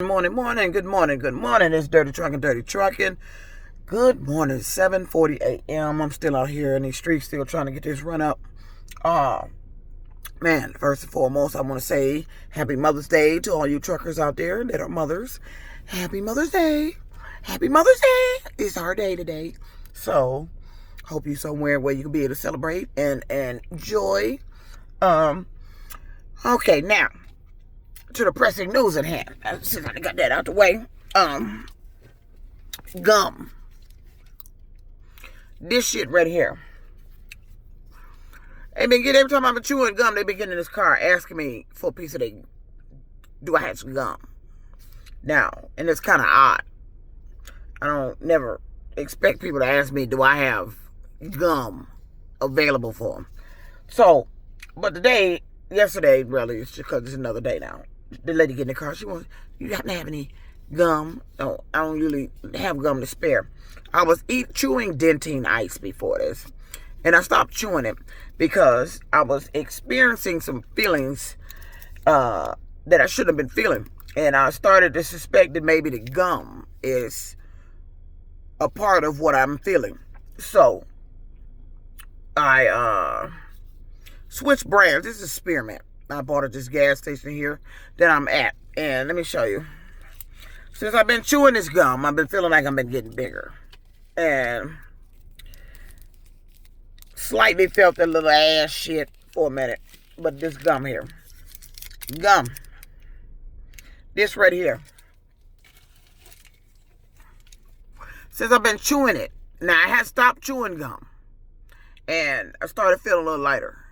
Good morning. It's Dirty Trucking. Good morning, 7:40 a.m. I'm still out here in these streets, still trying to get this run up. Man, first and foremost, I want to say Happy Mother's Day to all you truckers out there that are mothers. Happy Mother's Day. Happy Mother's Day. It's our day today. So, hope you somewhere where you can be able to celebrate and enjoy. Okay, now to the pressing news at hand. Since I got that out the way, gum. This shit right here. Every time I've been chewing gum, they been getting in this car asking me for a piece of do I have some gum? Now, and it's kind of odd. I don't never expect people to ask me, do I have gum available for them? So, but yesterday, really, it's just because it's another day now. The lady get in the car, she wants, you happen to have any gum? No, I don't usually have gum to spare. I was chewing Dentyne Ice before this, and I stopped chewing it because I was experiencing some feelings that I shouldn't have been feeling, and I started to suspect that maybe the gum is a part of what I'm feeling. So I switched brands. This is Spearmint. I bought at this gas station here that I'm at. And let me show you. Since I've been chewing this gum, I've been feeling like I've been getting bigger. And slightly felt that little ass shit for a minute. But this gum here. Gum. This right here. Since I've been chewing it. Now, I had stopped chewing gum. And I started feeling a little lighter.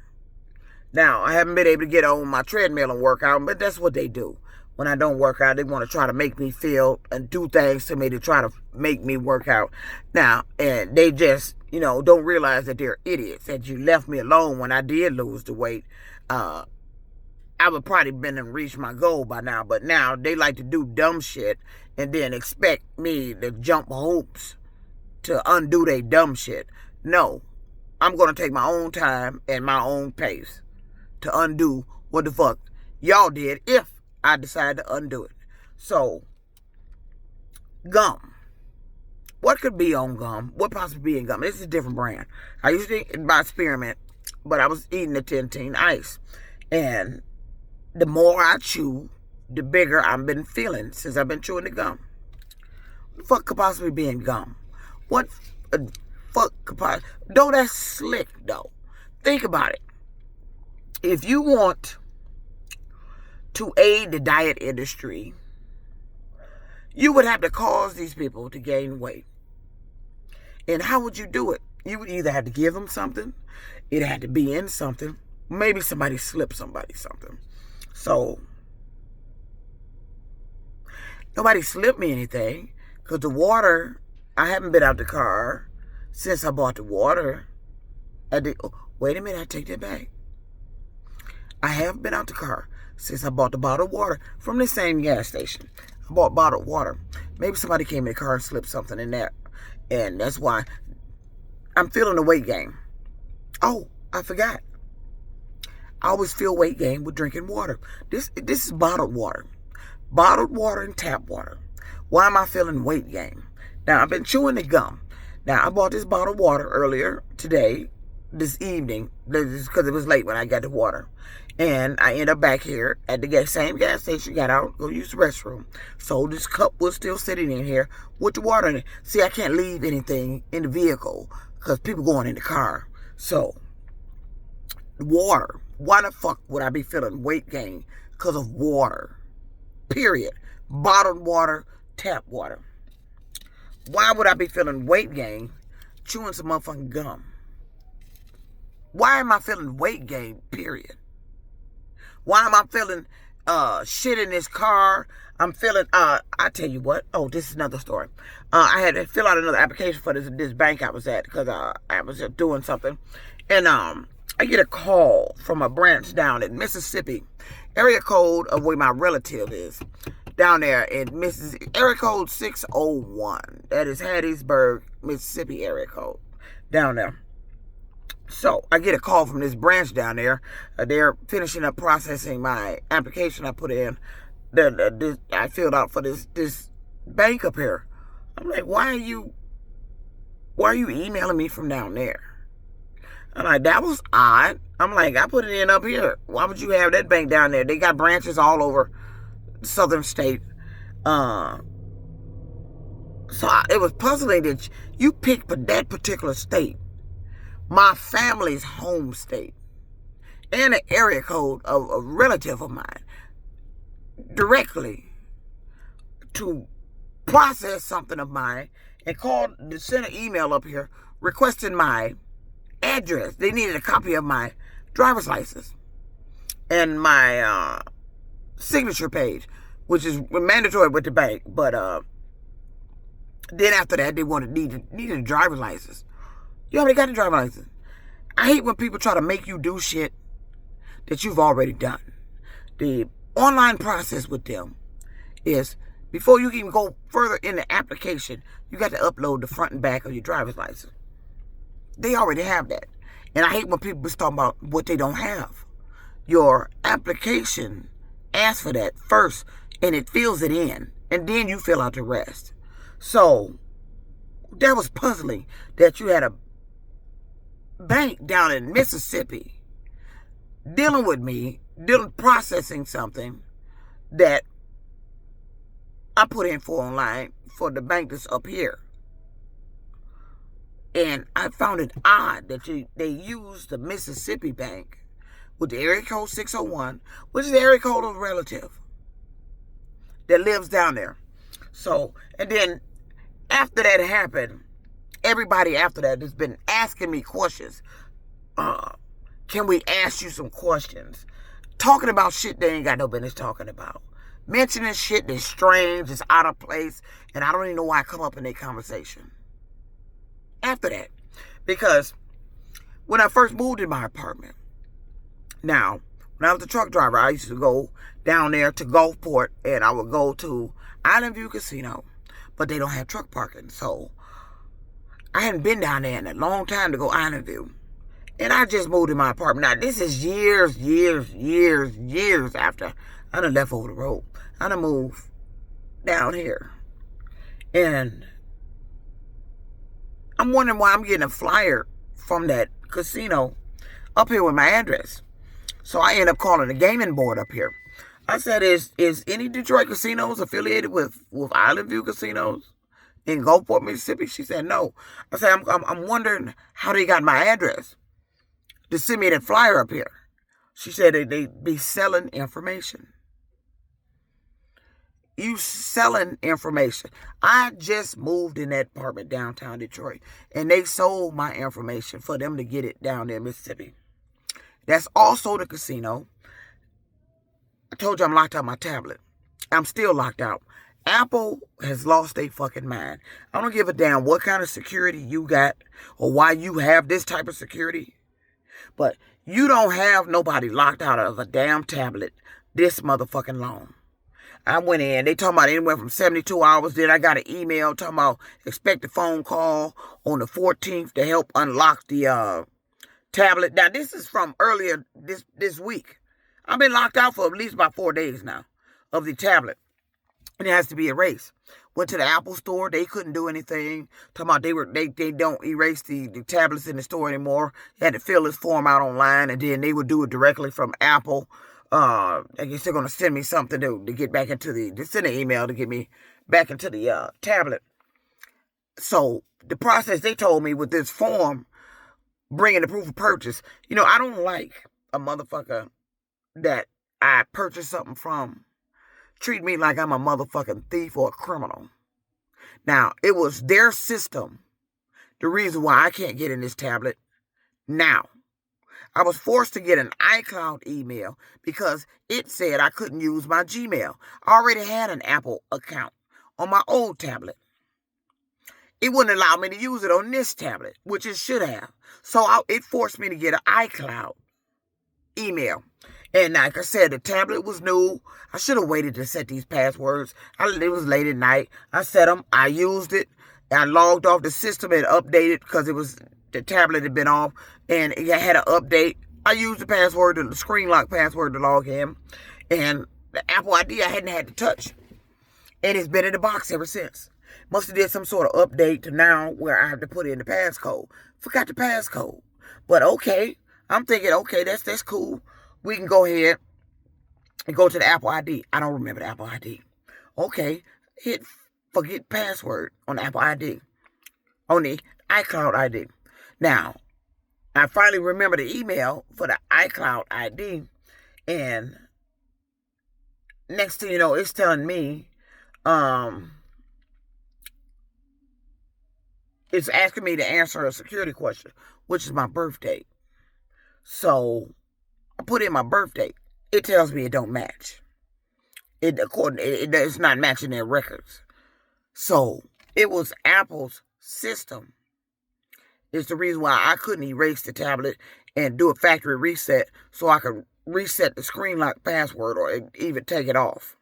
Now, I haven't been able to get on my treadmill and work out, but that's what they do. When I don't work out, they want to try to make me feel and do things to me to try to make me work out. Now, and they just, don't realize that they're idiots, that you left me alone when I did lose the weight. I would probably been and reached my goal by now, but now they like to do dumb shit and then expect me to jump hoops to undo their dumb shit. No, I'm going to take my own time and my own pace to undo what the fuck y'all did if I decide to undo it. So, gum. What could be on gum? What possibly be in gum? This is a different brand. I usually buy Spearmint, but I was eating the Dentyne Ice. And the more I chew, the bigger I've been feeling since I've been chewing the gum. What the fuck could possibly be in gum? What fuck could possibly... Though that's slick, though. Think about it. If you want to aid the diet industry, you would have to cause these people to gain weight. And how would you do it? You would either have to give them something, it had to be in something, maybe somebody slipped somebody something. So, nobody slipped me anything, because the water, I haven't been out the car since I bought the water. Wait a minute, I take that back. I have been out the car since I bought the bottled water from the same gas station. I bought bottled water. Maybe somebody came in the car and slipped something in there. And that's why I'm feeling the weight gain. Oh, I forgot. I always feel weight gain with drinking water. This is bottled water. Bottled water and tap water. Why am I feeling weight gain? Now, I've been chewing the gum. Now, I bought this bottled water earlier today, this evening, because it was late when I got the water. And I end up back here at the same gas station, got out, go use the restroom. So this cup was still sitting in here with the water in it. See, I can't leave anything in the vehicle because people going in the car. So, water. Why the fuck would I be feeling weight gain because of water? Period. Bottled water, tap water. Why would I be feeling weight gain chewing some motherfucking gum? Why am I feeling weight gain, period? Why am I feeling shit in this car? I'm feeling, I tell you what. Oh, this is another story. I had to fill out another application for this bank I was at because I was doing something. And I get a call from a branch down in Mississippi. Area code of where my relative is. Down there in Mississippi. Area code 601. That is Hattiesburg, Mississippi area code. Down there. So I get a call from this branch down there. They're finishing up processing my application I put in I filled out for this bank up here. I'm like, why are you emailing me from down there? I'm like, that was odd. I'm like, I put it in up here. Why would you have that bank down there? They got branches all over the southern state. It was puzzling that you picked that particular state, my family's home state, and an area code of a relative of mine, directly to process something of mine, and send an email up here requesting my address. They needed a copy of my driver's license and my signature page, which is mandatory with the bank. But then after that, they needed a driver's license. You already got a driver's license. I hate when people try to make you do shit that you've already done. The online process with them is, before you can even go further in the application, you got to upload the front and back of your driver's license. They already have that. And I hate when people talk about what they don't have. Your application asks for that first, and it fills it in, and then you fill out the rest. So that was puzzling that you had a bank down in Mississippi processing something that I put in for online for the bank that's up here. And I found it odd that they used the Mississippi bank with the area code 601, which is the area code of a relative that lives down there. So, and then after that happened, everybody after that has been asking me questions. Can we ask you some questions? Talking about shit they ain't got no business talking about. Mentioning shit that's strange, that's out of place, and I don't even know why I come up in their conversation. After that, because when I first moved in my apartment, now, when I was a truck driver, I used to go down there to Gulfport, and I would go to Island View Casino, but they don't have truck parking, so I hadn't been down there in a long time to go Island View. And I just moved in my apartment. Now, this is years after I done left over the road. I done moved down here. And I'm wondering why I'm getting a flyer from that casino up here with my address. So I end up calling the gaming board up here. I said, is any Detroit casinos affiliated with Island View Casinos in Gulfport, Mississippi? She said no. I said, I'm wondering how they got my address to send me that flyer up here. She said they be selling information. You selling information. I just moved in that apartment downtown Detroit, and they sold my information for them to get it down there in Mississippi. That's also the casino. I told you I'm locked out my tablet. I'm still locked out. Apple has lost their fucking mind. I don't give a damn what kind of security you got or why you have this type of security. But you don't have nobody locked out of a damn tablet this motherfucking long. I went in, they talking about anywhere from 72 hours. Then I got an email talking about expect a phone call on the 14th to help unlock the tablet. Now, this is from earlier this week. I've been locked out for at least about 4 days now of the tablet. And it has to be erased. Went to the Apple store. They couldn't do anything. Talking about they don't erase the tablets in the store anymore. You had to fill this form out online, and then they would do it directly from Apple. I guess they're going to send me something to get back into send an email to get me back into the tablet. So the process they told me with this form, bringing the proof of purchase, I don't like a motherfucker that I purchased something from treat me like I'm a motherfucking thief or a criminal. Now, it was their system, the reason why I can't get in this tablet now. I was forced to get an iCloud email because it said I couldn't use my Gmail. I already had an Apple account on my old tablet. It wouldn't allow me to use it on this tablet, which it should have. So it forced me to get an iCloud email. And like I said, the tablet was new. I should have waited to set these passwords. It was late at night. I set them. I used it. I logged off the system and updated because the tablet had been off and it had an update. I used the screen lock password to log in. And the Apple ID I hadn't had to touch. And it's been in the box ever since. Must have did some sort of update to now where I have to put in the passcode. Forgot the passcode. But okay. I'm thinking, okay, that's cool. We can go ahead and go to the Apple ID. I don't remember the Apple ID. Okay. Hit forget password on the Apple ID. On the iCloud ID. Now, I finally remember the email for the iCloud ID. And next thing you know, it's telling me, it's asking me to answer a security question, which is my birth date. So I put in my birth date. It tells me it don't match. It's not matching their records. So it was Apple's system. It's the reason why I couldn't erase the tablet and do a factory reset so I could reset the screen lock password or even take it off.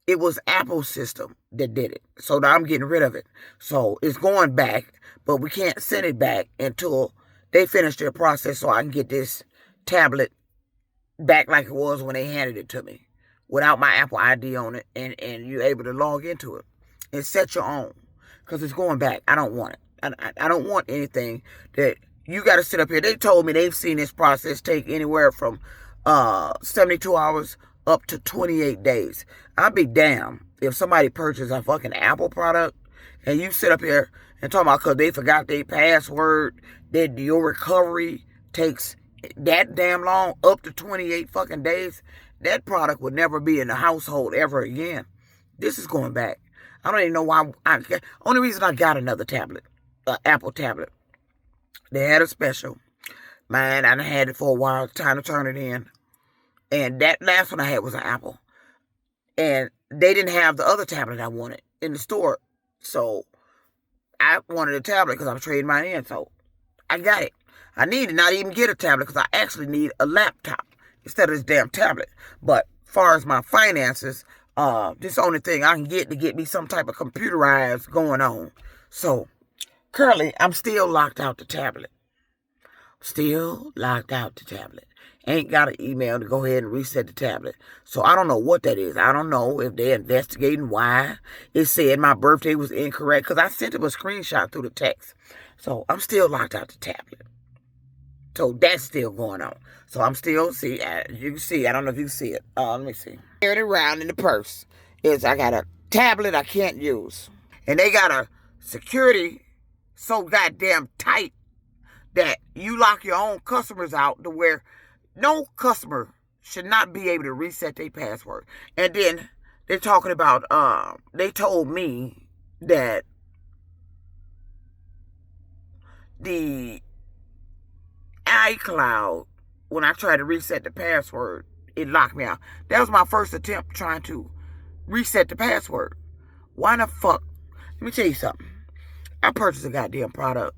It was Apple's system that did it. So now I'm getting rid of it. So it's going back, but we can't send it back until they finish their process so I can get this tablet back like it was when they handed it to me, without my Apple ID on it, and you're able to log into it and set your own, because it's going back. I don't want it. I don't want anything that you got to sit up here. They told me they've seen this process take anywhere from 72 hours up to 28 days. I'll be damned if somebody purchases a fucking Apple product and you sit up here and talk about because they forgot their password, that your recovery takes that damn long, up to 28 fucking days. That product would never be in the household ever again. This is going back. I don't even know why. Only reason I got another tablet, Apple tablet. They had a special. Man, I done had it for a while. Time to turn it in. And that last one I had was an Apple. And they didn't have the other tablet I wanted in the store. So I wanted a tablet because I was trading mine in. So I got it. I need to not even get a tablet because I actually need a laptop instead of this damn tablet. But as far as my finances, this is the only thing I can get to get me some type of computerized going on. So currently, I'm still locked out the tablet. Still locked out the tablet. Ain't got an email to go ahead and reset the tablet. So I don't know what that is. I don't know if they're investigating why it said my birthday was incorrect, because I sent them a screenshot through the text. So I'm still locked out the tablet. So that's still going on. So I'm still, see, you can see, I don't know if you can see it. Let me see. Carried around in the purse is I got a tablet I can't use. And they got a security so goddamn tight that you lock your own customers out to where no customer should not be able to reset their password. And then they're talking about, they told me that the iCloud, when I tried to reset the password, it locked me out. That was my first attempt trying to reset the password. Why the fuck? Let me tell you something. I purchased a goddamn product,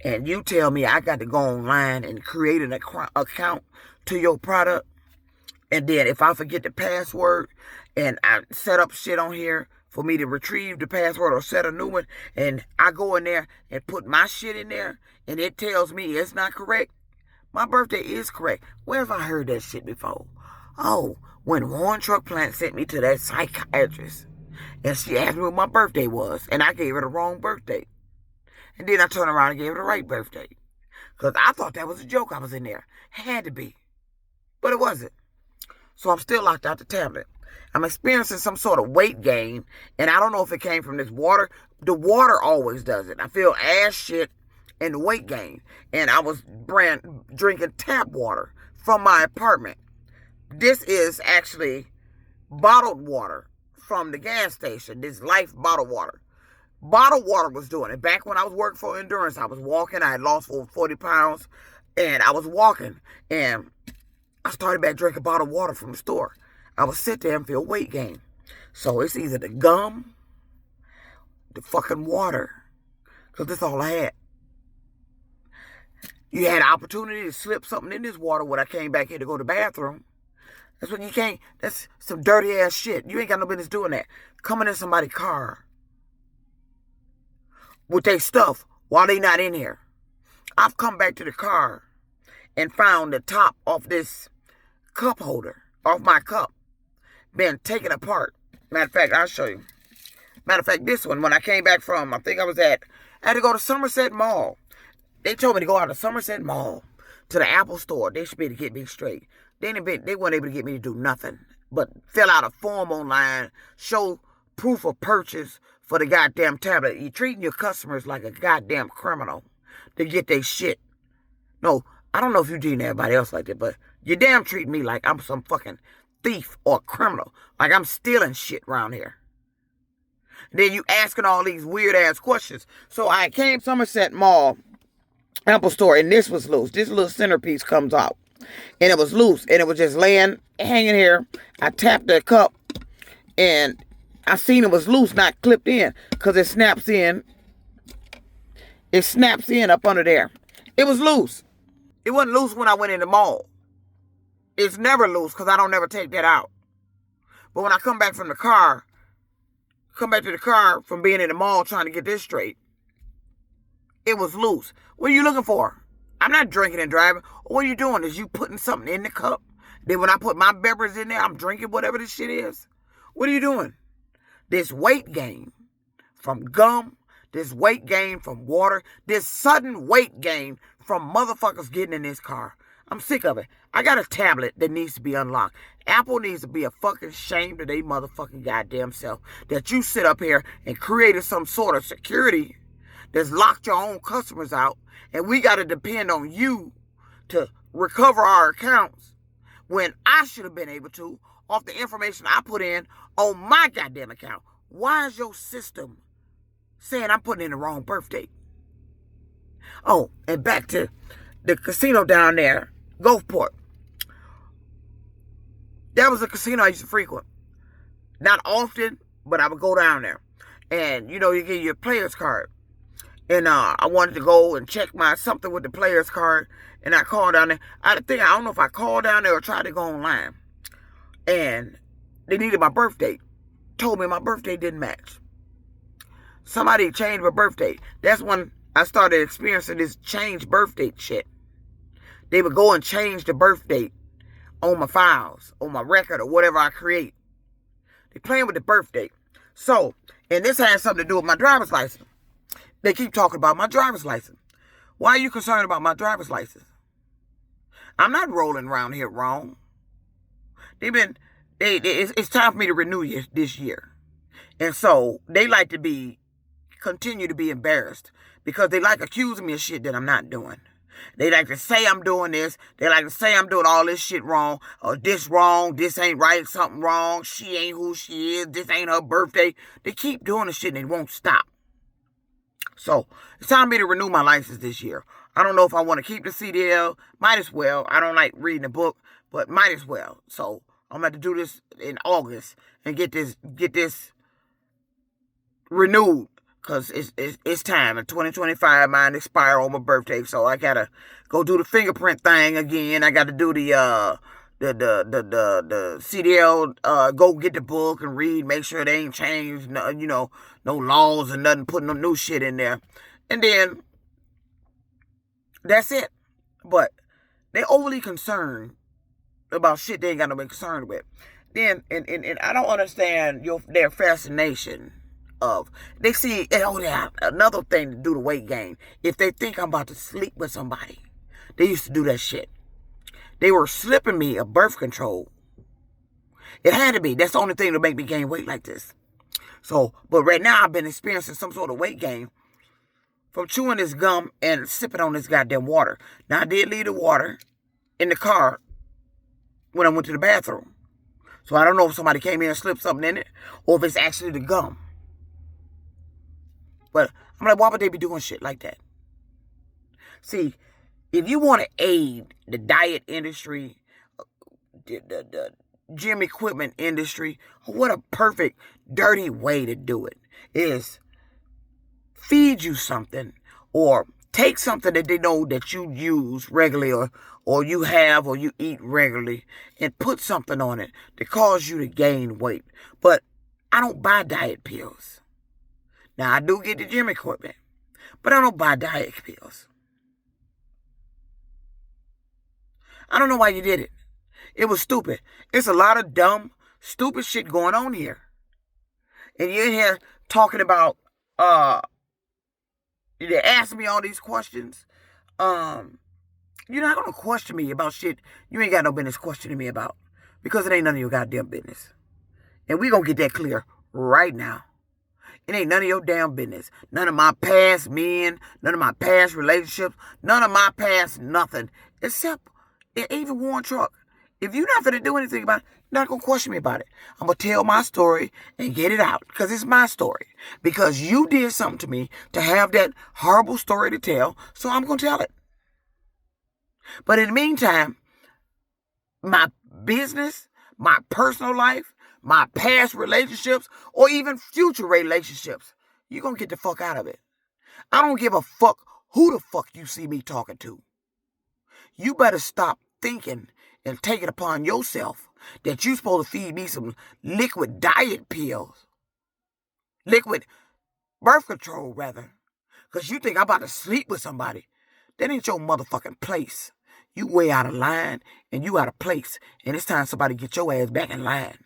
and you tell me I got to go online and create an account to your product, and then if I forget the password and I set up shit on here for me to retrieve the password or set a new one, and I go in there and put my shit in there, and it tells me it's not correct. My birthday is correct. Where have I heard that shit before? Oh, when Warren Truck Plant sent me to that psychiatrist, and she asked me what my birthday was, and I gave her the wrong birthday. And then I turned around and gave her the right birthday. Because I thought that was a joke I was in there. Had to be. But it wasn't. So I'm still locked out the tablet. I'm experiencing some sort of weight gain, and I don't know if it came from this water. The water always does it. I feel ass shit and the weight gain. And I was drinking tap water from my apartment. This is actually bottled water from the gas station. This Life bottled water. Bottled water was doing it. Back when I was working for Endurance, I was walking. I had lost over 40 pounds. And I was walking. And I started back drinking bottled water from the store. I would sit there and feel weight gain. So it's either the gum, the fucking water. Because that's all I had. You had an opportunity to slip something in this water when I came back here to go to the bathroom. That's when you can't. That's some dirty ass shit. You ain't got no business doing that. Coming in somebody's car with their stuff while they not in here. I've come back to the car and found the top of this cup holder, off my cup. been taken apart. Matter of fact, I'll show you. Matter of fact, this one, when I came back from, I had to go to Somerset Mall. They told me to go out to Somerset Mall to the Apple store. They should be able to get me straight. They weren't able to get me to do nothing but fill out a form online, show proof of purchase for the goddamn tablet. You're treating your customers like a goddamn criminal to get their shit. No, I don't know if you treating everybody else like that, but you damn treating me like I'm some fucking thief or criminal. Like I'm stealing shit around here. Then you asking all these weird ass questions. So I came Somerset Mall, Apple store, and this was loose. This little centerpiece comes out. And it was loose. And it was just hanging here. I tapped the cup. And I seen it was loose, not clipped in. Because it snaps in. It snaps in up under there. It was loose. It wasn't loose when I went in the mall. It's never loose because I don't never take that out. But when I come back to the car from being in the mall trying to get this straight, it was loose. What are you looking for? I'm not drinking and driving. What are you doing? Is you putting something in the cup? Then when I put my beverage in there, I'm drinking whatever this shit is. What are you doing? This weight gain from gum, this weight gain from water, this sudden weight gain from motherfuckers getting in this car. I'm sick of it. I got a tablet that needs to be unlocked. Apple needs to be a fucking shame to their motherfucking goddamn self that you sit up here and created some sort of security that's locked your own customers out, and we got to depend on you to recover our accounts when I should have been able to off the information I put in on my goddamn account. Why is your system saying I'm putting in the wrong birth date? Oh, and back to the casino down there, Gulfport. That was a casino I used to frequent. Not often, but I would go down there. And, you get your player's card. And I wanted to go and check something with the player's card. And I called down there. I don't know if I called down there or tried to go online. And they needed my birth date. Told me my birthday didn't match. Somebody changed my birth date. That's when I started experiencing this changed birth date shit. They would go and change the birth date on my files, on my record, or whatever I create. They're playing with the birth date. So, and this has something to do with my driver's license. They keep talking about my driver's license. Why are you concerned about my driver's license? I'm not rolling around here wrong. It's time for me to renew this year. And so, they like to continue to be embarrassed because they like accusing me of shit that I'm not doing. They like to say I'm doing this. They like to say I'm doing all this shit wrong. Or this wrong. This ain't right. Something wrong. She ain't who she is. This ain't her birthday. They keep doing the shit and they won't stop. So, it's time for me to renew my license this year. I don't know if I want to keep the CDL. Might as well. I don't like reading a book, but might as well. So, I'm going to do this in August and get this renewed. Because it's time. In 2025, mine expire on my birthday. So I gotta go do the fingerprint thing again. I gotta do the CDL, go get the book and read, make sure they ain't changed, no laws and nothing, putting no new shit in there. And then that's it. But they overly concerned about shit they ain't got no concern with. Then and I don't understand their fascination of, they see, another thing to do the weight gain. If they think I'm about to sleep with somebody, they used to do that shit. They were slipping me a birth control. It had to be. That's the only thing to make me gain weight like this. So, but right now I've been experiencing some sort of weight gain from chewing this gum and sipping on this goddamn water. Now, I did leave the water in the car when I went to the bathroom. So I don't know if somebody came in and slipped something in it or if it's actually the gum. But I'm like, why would they be doing shit like that? See, if you want to aid the diet industry, the gym equipment industry, what a perfect, dirty way to do it is feed you something or take something that they know that you use regularly or you have or you eat regularly and put something on it to cause you to gain weight. But I don't buy diet pills. Now, I do get the gym equipment, but I don't buy diet pills. I don't know why you did it. It was stupid. It's a lot of dumb, stupid shit going on here. And you're in here talking about, they ask me all these questions. You're not going to question me about shit you ain't got no business questioning me about. Because it ain't none of your goddamn business. And we going to get that clear right now. It ain't none of your damn business. None of my past men, none of my past relationships, none of my past nothing. Except, even Warren Truck. If you're not going to do anything about it, you're not going to question me about it. I'm going to tell my story and get it out. Because it's my story. Because you did something to me to have that horrible story to tell. So I'm going to tell it. But in the meantime, my business, my personal life, my past relationships, or even future relationships, you're going to get the fuck out of it. I don't give a fuck who the fuck you see me talking to. You better stop thinking and take it upon yourself that you're supposed to feed me some liquid diet pills. Liquid birth control, rather. Because you think I'm about to sleep with somebody. That ain't your motherfucking place. You way out of line and you out of place. And it's time somebody get your ass back in line.